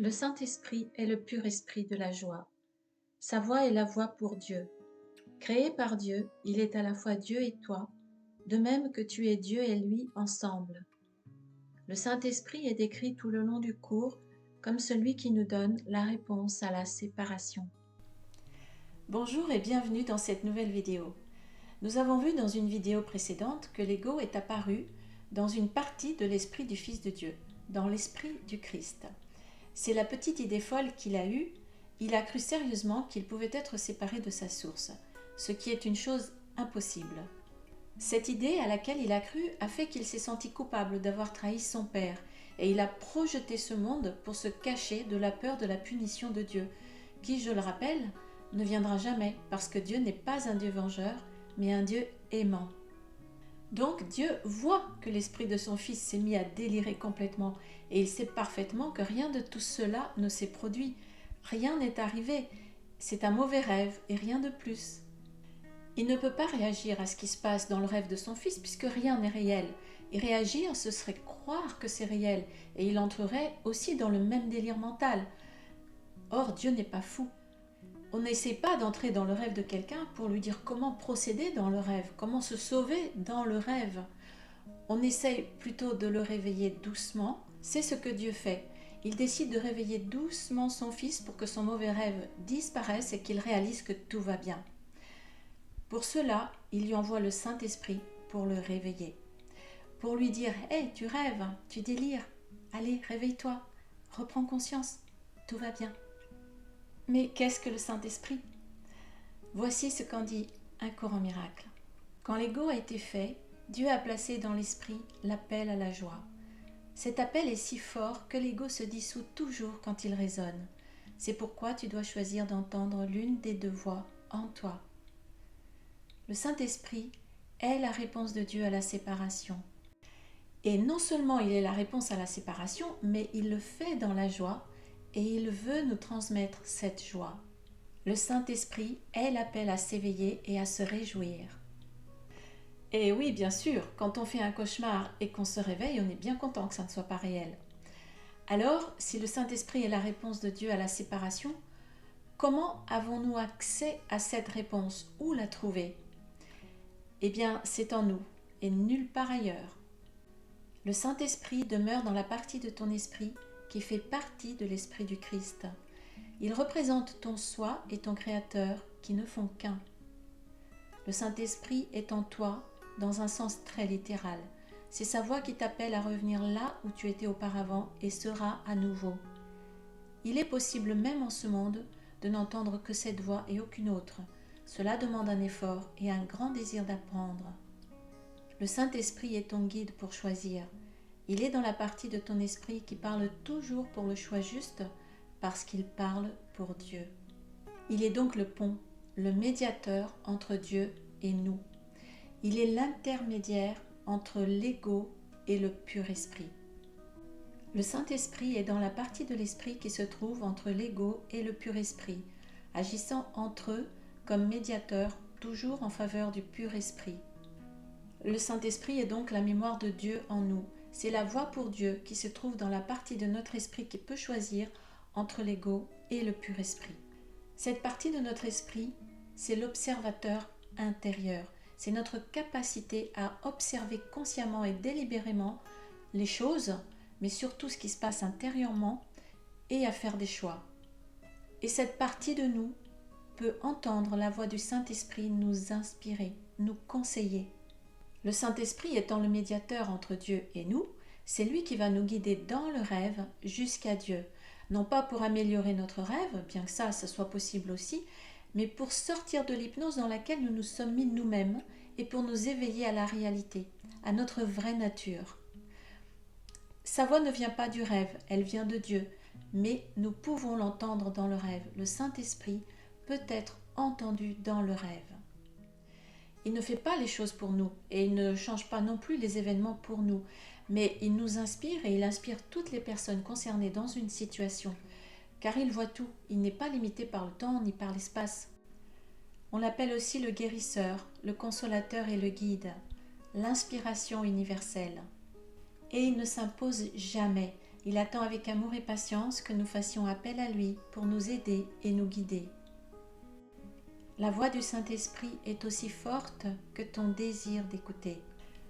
Le Saint-Esprit est le pur esprit de la joie. Sa voix est la voix pour Dieu. Créé par Dieu, il est à la fois Dieu et toi, de même que tu es Dieu et lui ensemble. Le Saint-Esprit est décrit tout le long du cours comme celui qui nous donne la réponse à la séparation. Bonjour et bienvenue dans cette nouvelle vidéo. Nous avons vu dans une vidéo précédente que l'ego est apparu dans une partie de l'esprit du Fils de Dieu, dans l'esprit du Christ. C'est la petite idée folle qu'il a eue. Il a cru sérieusement qu'il pouvait être séparé de sa source, ce qui est une chose impossible. Cette idée à laquelle il a cru a fait qu'il s'est senti coupable d'avoir trahi son père et il a projeté ce monde pour se cacher de la peur de la punition de Dieu, qui, je le rappelle, ne viendra jamais parce que Dieu n'est pas un Dieu vengeur, mais un Dieu aimant. Donc Dieu voit que l'esprit de son Fils s'est mis à délirer complètement et il sait parfaitement que rien de tout cela ne s'est produit, rien n'est arrivé, c'est un mauvais rêve et rien de plus. Il ne peut pas réagir à ce qui se passe dans le rêve de son Fils puisque rien n'est réel. Et réagir, ce serait croire que c'est réel et il entrerait aussi dans le même délire mental. Or, Dieu n'est pas fou. On n'essaie pas d'entrer dans le rêve de quelqu'un pour lui dire comment procéder dans le rêve, comment se sauver dans le rêve. On essaye plutôt de le réveiller doucement. C'est ce que Dieu fait. Il décide de réveiller doucement son Fils pour que son mauvais rêve disparaisse et qu'il réalise que tout va bien. Pour cela, il lui envoie le Saint-Esprit pour le réveiller. Pour lui dire « Hey, tu rêves, tu délires, allez, réveille-toi, reprends conscience, tout va bien ». Mais qu'est-ce que le Saint-Esprit ? Voici ce qu'en dit un courant miracle. Quand l'ego a été fait, Dieu a placé dans l'esprit l'appel à la joie. Cet appel est si fort que l'ego se dissout toujours quand il résonne. C'est pourquoi tu dois choisir d'entendre l'une des deux voix en toi. Le Saint-Esprit est la réponse de Dieu à la séparation. Et non seulement il est la réponse à la séparation, mais il le fait dans la joie et il veut nous transmettre cette joie. Le Saint-Esprit est l'appel à s'éveiller et à se réjouir. Et oui, bien sûr, quand on fait un cauchemar et qu'on se réveille, on est bien content que ça ne soit pas réel. Alors, si le Saint-Esprit est la réponse de Dieu à la séparation, comment avons-nous accès à cette réponse? Où la trouver? Eh bien, c'est en nous et nulle part ailleurs. Le Saint-Esprit demeure dans la partie de ton esprit qui fait partie de l'esprit du Christ. Il représente ton soi et ton Créateur qui ne font qu'un. Le Saint-Esprit est en toi dans un sens très littéral. C'est sa voix qui t'appelle à revenir là où tu étais auparavant et seras à nouveau. Il est possible même en ce monde de n'entendre que cette voix et aucune autre. Cela demande un effort et un grand désir d'apprendre. Le Saint-Esprit est ton guide pour choisir. Il est dans la partie de ton esprit qui parle toujours pour le choix juste parce qu'il parle pour Dieu. Il est donc le pont, le médiateur entre Dieu et nous. Il est l'intermédiaire entre l'ego et le pur esprit. Le Saint-Esprit est dans la partie de l'esprit qui se trouve entre l'ego et le pur esprit, agissant entre eux comme médiateur toujours en faveur du pur esprit. Le Saint-Esprit est donc la mémoire de Dieu en nous. C'est la voie pour Dieu qui se trouve dans la partie de notre esprit qui peut choisir entre l'ego et le pur esprit. Cette partie de notre esprit, c'est l'observateur intérieur. C'est notre capacité à observer consciemment et délibérément les choses, mais surtout ce qui se passe intérieurement et à faire des choix. Et cette partie de nous peut entendre la voix du Saint-Esprit nous inspirer, nous conseiller. Le Saint-Esprit étant le médiateur entre Dieu et nous, c'est lui qui va nous guider dans le rêve jusqu'à Dieu. Non pas pour améliorer notre rêve, bien que ça soit possible aussi, mais pour sortir de l'hypnose dans laquelle nous nous sommes mis nous-mêmes et pour nous éveiller à la réalité, à notre vraie nature. Sa voix ne vient pas du rêve, elle vient de Dieu, mais nous pouvons l'entendre dans le rêve. Le Saint-Esprit peut être entendu dans le rêve. Il ne fait pas les choses pour nous et il ne change pas non plus les événements pour nous, mais il nous inspire et il inspire toutes les personnes concernées dans une situation, car il voit tout, il n'est pas limité par le temps ni par l'espace. On l'appelle aussi le guérisseur, le consolateur et le guide, l'inspiration universelle. Et il ne s'impose jamais, Il attend avec amour et patience que nous fassions appel à lui pour nous aider et nous guider. La voix du Saint-Esprit est aussi forte que ton désir d'écouter.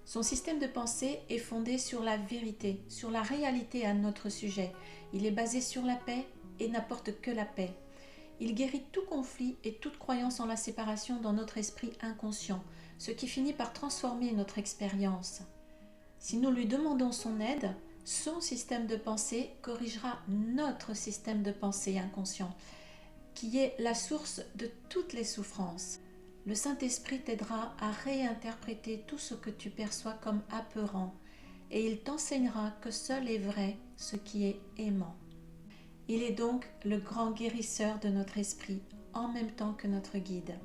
Son système de pensée est fondé sur la vérité, sur la réalité à notre sujet. Il est basé sur la paix et n'apporte que la paix. Il guérit tout conflit et toute croyance en la séparation dans notre esprit inconscient, ce qui finit par transformer notre expérience. Si nous lui demandons son aide, son système de pensée corrigera notre système de pensée inconscient, qui est la source de toutes les souffrances. Le Saint-Esprit t'aidera à réinterpréter tout ce que tu perçois comme apeurant, et il t'enseignera que seul est vrai ce qui est aimant. Il est donc le grand guérisseur de notre esprit, en même temps que notre guide.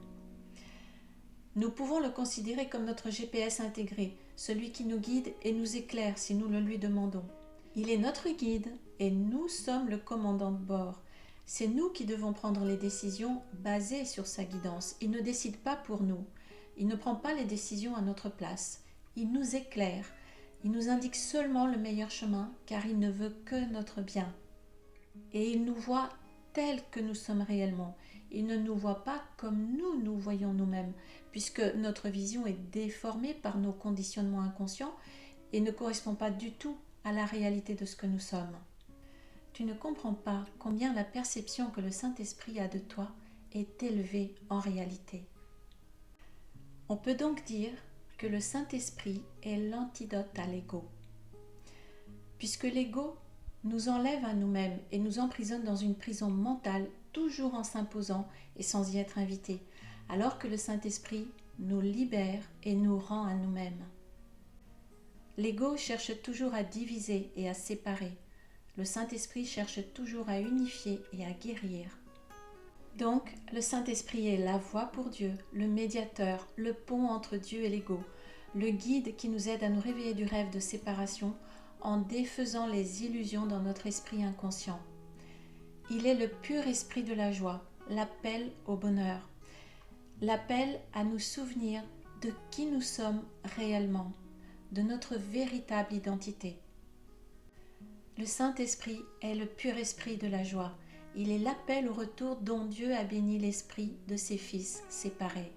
Nous pouvons le considérer comme notre GPS intégré, celui qui nous guide et nous éclaire si nous le lui demandons. Il est notre guide et nous sommes le commandant de bord. C'est nous qui devons prendre les décisions basées sur sa guidance. Il ne décide pas pour nous. Il ne prend pas les décisions à notre place. Il nous éclaire. Il nous indique seulement le meilleur chemin car il ne veut que notre bien. Et il nous voit tels que nous sommes réellement. Il ne nous voit pas comme nous nous voyons nous-mêmes, puisque notre vision est déformée par nos conditionnements inconscients et ne correspond pas du tout à la réalité de ce que nous sommes. Tu ne comprends pas combien la perception que le Saint-Esprit a de toi est élevée en réalité. On peut donc dire que le Saint-Esprit est l'antidote à l'ego. Puisque l'ego nous enlève à nous-mêmes et nous emprisonne dans une prison mentale, toujours en s'imposant et sans y être invité, alors que le Saint-Esprit nous libère et nous rend à nous-mêmes. L'ego cherche toujours à diviser et à séparer. Le Saint-Esprit cherche toujours à unifier et à guérir. Donc, le Saint-Esprit est la voie pour Dieu, le médiateur, le pont entre Dieu et l'ego, le guide qui nous aide à nous réveiller du rêve de séparation en défaisant les illusions dans notre esprit inconscient. Il est le pur esprit de la joie, l'appel au bonheur, l'appel à nous souvenir de qui nous sommes réellement, de notre véritable identité. Le Saint-Esprit est le pur esprit de la joie. Il est l'appel au retour dont Dieu a béni l'esprit de ses fils séparés.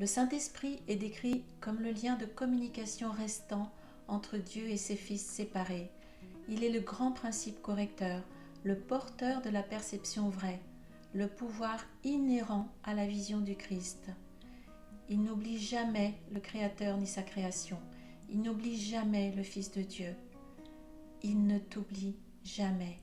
Le Saint-Esprit est décrit comme le lien de communication restant entre Dieu et ses fils séparés. Il est le grand principe correcteur, le porteur de la perception vraie, le pouvoir inhérent à la vision du Christ. Il n'oublie jamais le Créateur ni sa création. Il n'oublie jamais le Fils de Dieu. Il ne t'oublie jamais.